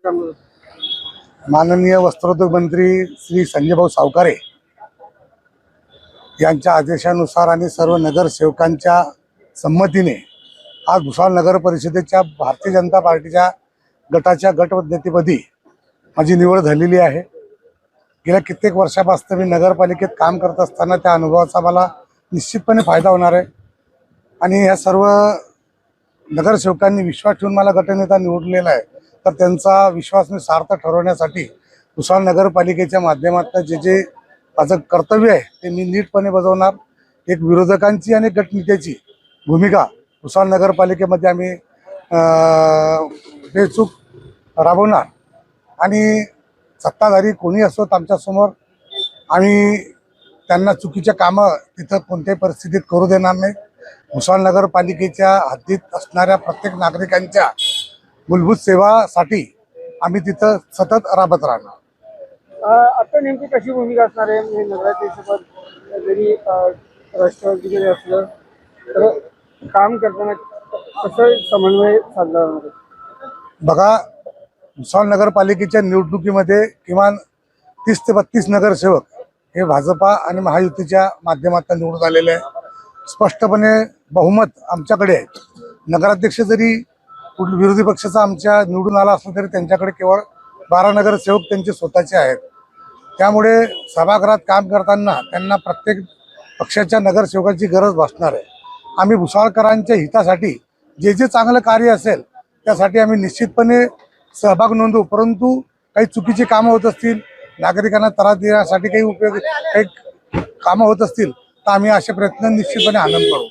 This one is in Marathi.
माननीय वस्त्रोद्योग मंत्री श्री संजय भाऊ सावकारे यांच्या आदेशानुसार आणि सर्व नगरसेवकांच्या संमतीने आज भुसावळ नगर परिषदेच्या भारतीय जनता पार्टीच्या गटाच्या गटनेतेपदी माझी निवड झालेली आहे। गेल्या कित्येक वर्षापासून मी नगरपालिकेत काम करत असताना त्या अनुभवाचा मला निश्चितपणे फायदा होणार आहे आणि या सर्व नगरसेवकांनी विश्वास ठेवून मला गटनेता निवडलेला आहे, तर त्यांचा विश्वास मी सार्थ ठरवण्यासाठी भुसावळ नगरपालिकेच्या माध्यमातून जे माझं कर्तव्य आहे ते मी नीटपणे बजावणार। एक विरोधकांची आणि गटनेत्याची भूमिका भुसावळ नगरपालिकेमध्ये आम्ही बेचूक राबवणार आणि सत्ताधारी कोणी असो आमच्यासमोर आम्ही त्यांना चुकीच्या कामं तिथं कोणत्याही परिस्थितीत करू देणार नाही। भुसावळ नगरपालिकेच्या हद्दीत असणाऱ्या प्रत्येक नागरिकांच्या मूलभूत सेवासाठी आम्ही तिथं सतत राबत राहणार। आता नेमकी कशी भूमिका असणार आहे? म्हणजे नगराध्यक्षपद जरी राष्ट्रवादीकडे असलं तर काम करताना कसं समन्वय साधला जाणार आहे? बघा, भुसावळ नगरपालिकेच्या निवडणुकीमध्ये किमान 30 ते 32 नगरसेवक हे भाजपा आणि महायुतीच्या माध्यमातून निवडून आलेले आहे। स्पष्टपणे बहुमत आमच्याकडे आहे। नगराध्यक्ष जरी विरोधी पक्षाचा आमच्या निवडून आला असला तरी त्यांच्याकडे केवळ 12 नगरसेवक त्यांचे स्वतःचे आहेत। त्यामुळे सभागृहात काम करताना त्यांना प्रत्येक पक्षाच्या नगरसेवकाची गरज भासणार आहे। आम्ही भुसावळकरांच्या हितासाठी जे जे चांगलं कार्य असेल त्यासाठी आम्ही निश्चितपणे सहभाग नोंदवू, परंतु काही चुकीची कामं होत असतील, नागरिकांना त्रास देण्यासाठी काही कामं होत असतील तर आम्ही असे प्रयत्न निश्चितपणे आनंद करू।